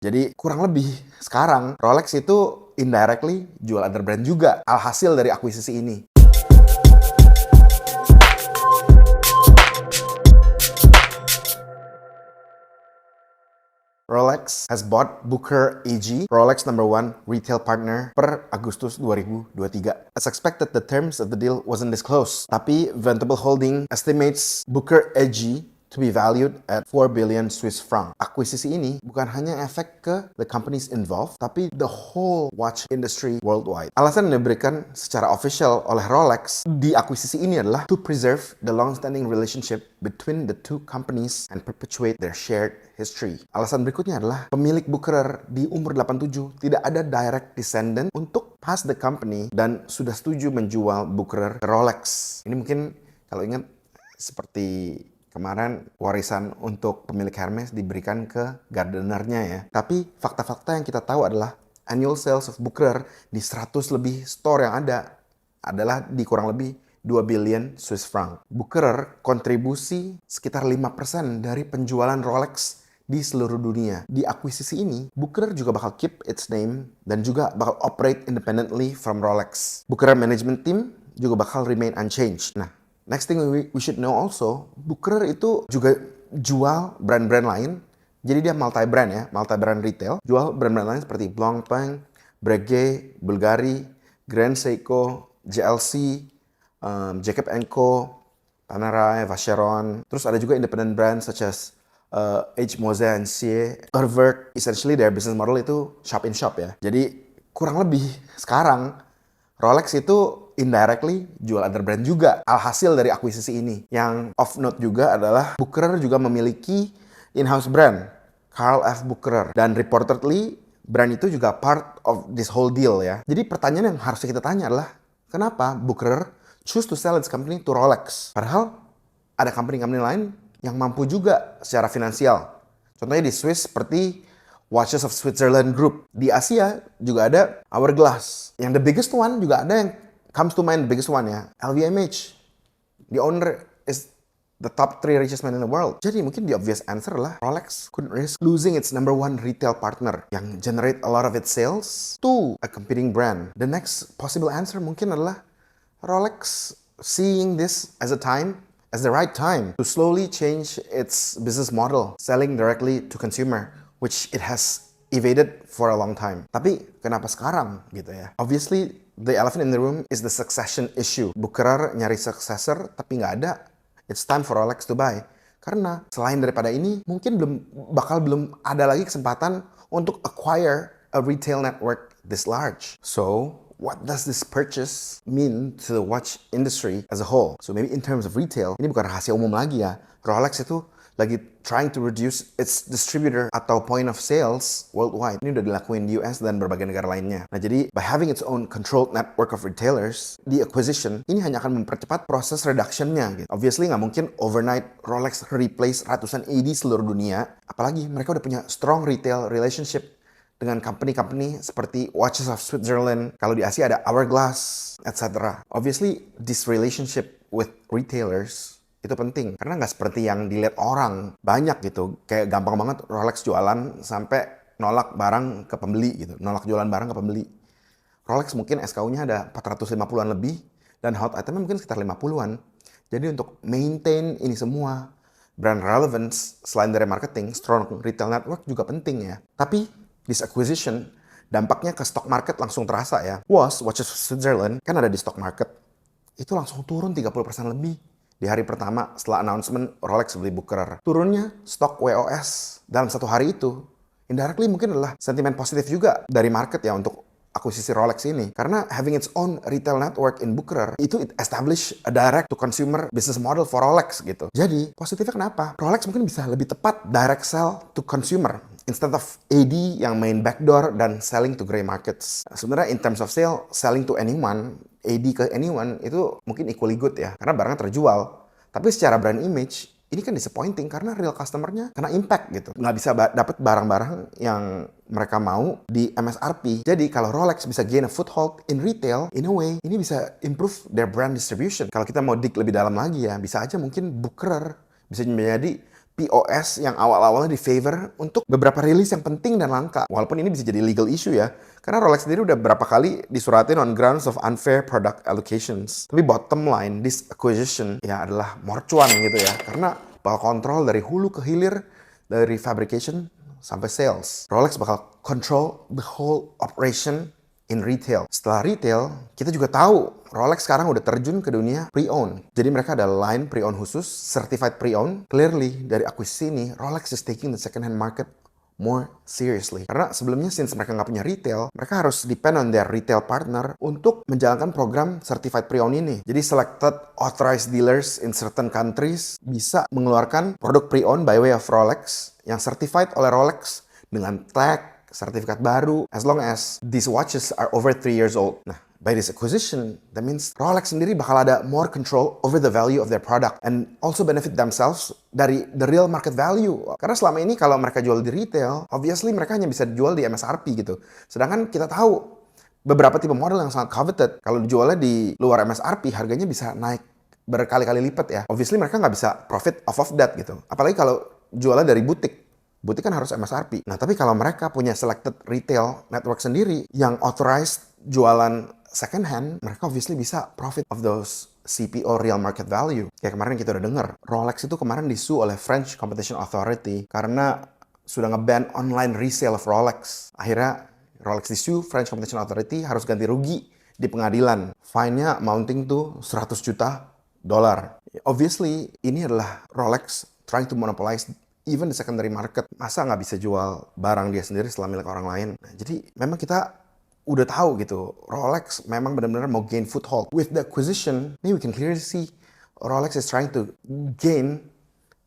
Jadi kurang lebih sekarang Rolex itu indirectly jual other brand juga, alhasil dari akuisisi ini. Rolex has bought Booker AG, Rolex #1 retail partner, per Agustus 2023. As expected, the terms of the deal wasn't disclosed. Tapi Ventable Holding estimates Booker AG to be valued at 4 billion Swiss franc. Akuisisi ini bukan hanya efek ke the companies involved, tapi the whole watch industry worldwide. Alasan yang diberikan secara official oleh Rolex di akuisisi ini adalah to preserve the long-standing relationship between the two companies and perpetuate their shared history. Alasan berikutnya adalah pemilik Booker di umur 87 tidak ada direct descendant untuk pass the company dan sudah setuju menjual Booker ke Rolex. Ini mungkin kalau ingat seperti kemarin warisan untuk pemilik Hermes diberikan ke gardenernya ya. Tapi fakta-fakta yang kita tahu adalah annual sales of Booker di 100 lebih store yang ada adalah di kurang lebih 2 billion Swiss franc. Booker kontribusi sekitar 5% dari penjualan Rolex di seluruh dunia. Di akuisisi ini, Booker juga bakal keep its name dan juga bakal operate independently from Rolex. Booker management team juga bakal remain unchanged. Nah, next thing we should know also, Booker itu juga jual brand-brand lain. Jadi dia multi-brand ya, multi-brand retail. Jual brand-brand lain seperti Blancpain, Breguet, Bulgari, Grand Seiko, JLC, Jacob & Co, Panerai, Vacheron. Terus ada juga independent brands such as H. Mose & Sie, Hervert. Essentially their business model itu shop-in-shop ya. Jadi kurang lebih sekarang Rolex itu indirectly jual other brand juga, alhasil dari akuisisi ini. Yang of note juga adalah Booker juga memiliki in-house brand, Karl F. Booker. Dan reportedly, brand itu juga part of this whole deal ya. Jadi pertanyaan yang harus kita tanya adalah, kenapa Booker choose to sell its company to Rolex? Padahal ada company-company lain yang mampu juga secara finansial. Contohnya di Swiss seperti Watches of Switzerland Group. Di Asia juga ada Hourglass. Yang the biggest one juga ada yang comes to mind, the biggest one ya, LVMH. The owner is the top 3 richest man in the world. Jadi mungkin the obvious answer lah, Rolex couldn't risk losing its #1 retail partner yang generate a lot of its sales to a competing brand. The next possible answer mungkin adalah Rolex seeing this as the right time to slowly change its business model, selling directly to consumer, which it has evaded for a long time. Tapi kenapa sekarang gitu ya? Obviously, the elephant in the room is the succession issue. Booker nyari successor tapi nggak ada. It's time for Rolex to buy. Karena selain daripada ini, mungkin belum ada lagi kesempatan untuk acquire a retail network this large. So, what does this purchase mean to the watch industry as a whole? So maybe in terms of retail, ini bukan rahasia umum lagi ya. Rolex itu lagi trying to reduce its distributor atau point of sales worldwide. Ini udah dilakuin di US dan berbagai negara lainnya. Nah jadi, by having its own controlled network of retailers, the acquisition ini hanya akan mempercepat proses reduction-nya. Gitu. Obviously nggak mungkin overnight Rolex replace ratusan AD seluruh dunia. Apalagi mereka udah punya strong retail relationship dengan company-company seperti Watches of Switzerland. Kalau di Asia ada Hourglass, etc. Obviously, this relationship with retailers itu penting, karena nggak seperti yang dilihat orang banyak gitu. Kayak gampang banget Rolex jualan sampai nolak barang ke pembeli gitu. Nolak jualan barang ke pembeli. Rolex mungkin SKU-nya ada 450-an lebih, dan hot item-nya mungkin sekitar 50-an. Jadi untuk maintain ini semua, brand relevance selain dari marketing, strong retail network juga penting ya. Tapi this acquisition, dampaknya ke stock market langsung terasa ya. Watches of Switzerland kan ada di stock market. Itu langsung turun 30% lebih. Di hari pertama setelah announcement Rolex beli Booker. Turunnya stok WOS dalam satu hari itu indirectly mungkin adalah sentimen positif juga dari market ya untuk akuisisi Rolex ini. Karena having its own retail network in Booker, itu establish a direct to consumer business model for Rolex gitu. Jadi positifnya kenapa? Rolex mungkin bisa lebih tepat direct sell to consumer instead of AD yang main backdoor dan selling to gray markets. Sebenarnya in terms of sale, selling to anyone, AD ke anyone itu mungkin equally good ya, karena barangnya terjual. Tapi secara brand image, ini kan disappointing karena real customer-nya kena impact gitu. Nggak bisa dapat barang-barang yang mereka mau di MSRP. Jadi kalau Rolex bisa gain a foothold in retail, in a way, ini bisa improve their brand distribution. Kalau kita mau dig lebih dalam lagi ya, bisa aja mungkin Booker bisa menjadi POS yang awal-awalnya di favor untuk beberapa rilis yang penting dan langka. Walaupun ini bisa jadi legal issue ya. Karena Rolex sendiri udah berapa kali disuratin on grounds of unfair product allocations. Tapi bottom line, this acquisition ya adalah morcuan gitu ya. Karena bakal kontrol dari hulu ke hilir, dari fabrication sampai sales. Rolex bakal control the whole operation in retail. Setelah retail, kita juga tahu Rolex sekarang udah terjun ke dunia pre-owned. Jadi mereka ada line pre-owned khusus, certified pre-owned. Clearly, dari akuisisi ini, Rolex is taking the second-hand market more seriously. Karena sebelumnya, since mereka nggak punya retail, mereka harus depend on their retail partner untuk menjalankan program certified pre-owned ini. Jadi selected authorized dealers in certain countries bisa mengeluarkan produk pre-owned by way of Rolex yang certified oleh Rolex dengan tag, sertifikat baru, as long as these watches are over 3 years old. Nah, by this acquisition, that means Rolex sendiri bakal ada more control over the value of their product and also benefit themselves dari the real market value. Karena selama ini kalau mereka jual di retail, obviously mereka hanya bisa dijual di MSRP gitu. Sedangkan kita tahu beberapa tipe model yang sangat coveted, kalau dijualnya di luar MSRP, harganya bisa naik berkali-kali lipat ya. Obviously mereka nggak bisa profit off of that gitu. Apalagi kalau jualnya dari butik. Butik kan harus MSRP. Nah, tapi kalau mereka punya selected retail network sendiri yang authorized jualan second hand, mereka obviously bisa profit of those CPO real market value. Kayak kemarin kita udah dengar, Rolex itu kemarin disu oleh French Competition Authority karena sudah nge-ban online resale of Rolex. Akhirnya Rolex disu, French Competition Authority harus ganti rugi di pengadilan. Fine-nya amounting to 100 juta dolar. Obviously, ini adalah Rolex trying to monopolize even the secondary market. Masa nggak bisa jual barang dia sendiri setelah milik orang lain? Nah, jadi memang kita udah tahu gitu, Rolex memang benar-benar mau gain foothold. With the acquisition, maybe we can clearly see Rolex is trying to gain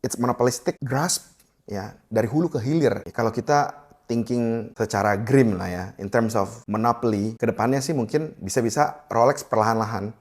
its monopolistic grasp ya dari hulu ke hilir. Kalau kita thinking secara grim lah ya, in terms of monopoly, kedepannya sih mungkin bisa-bisa Rolex perlahan-lahan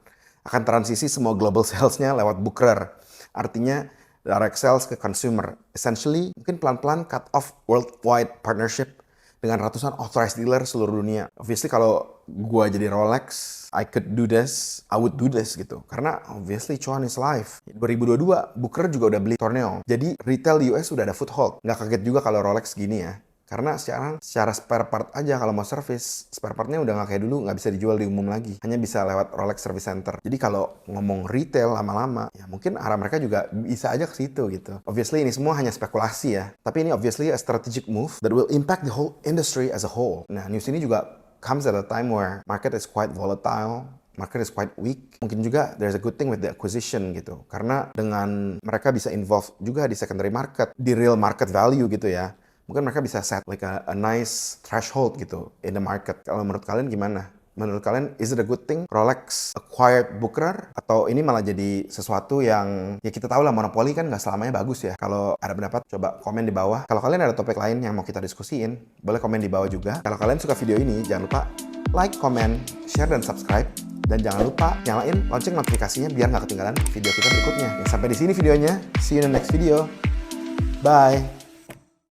akan transisi semua global salesnya lewat Booker. Artinya direct sales ke consumer. Essentially, mungkin pelan-pelan cut off worldwide partnership dengan ratusan authorized dealer seluruh dunia. Obviously, kalau gua jadi Rolex, I could do this, I would do this gitu. Karena obviously cuan is life. 2022, Booker juga udah beli Torneo. Jadi retail di US udah ada foothold. Nggak kaget juga kalau Rolex gini ya. Karena secara spare part aja kalau mau service, spare partnya udah nggak kayak dulu, nggak bisa dijual di umum lagi. Hanya bisa lewat Rolex Service Center. Jadi kalau ngomong retail lama-lama, ya mungkin arah mereka juga bisa aja ke situ gitu. Obviously ini semua hanya spekulasi ya. Tapi ini obviously a strategic move that will impact the whole industry as a whole. Nah, news ini juga comes at a time where market is quite volatile. Market is quite weak. Mungkin juga there's a good thing with the acquisition gitu. Karena dengan mereka bisa involve juga di secondary market, di real market value gitu ya. Mungkin mereka bisa set like a nice threshold gitu in the market. Kalau menurut kalian gimana? Menurut kalian, is it a good thing Rolex acquired Booker? Atau ini malah jadi sesuatu yang, ya kita tahu lah monopoli kan nggak selamanya bagus ya. Kalau ada pendapat, coba komen di bawah. Kalau kalian ada topik lain yang mau kita diskusiin, boleh komen di bawah juga. Kalau kalian suka video ini, jangan lupa like, comment, share, dan subscribe. Dan jangan lupa nyalain lonceng notifikasinya biar nggak ketinggalan video kita berikutnya. Ya, sampai di sini videonya. See you in the next video. Bye!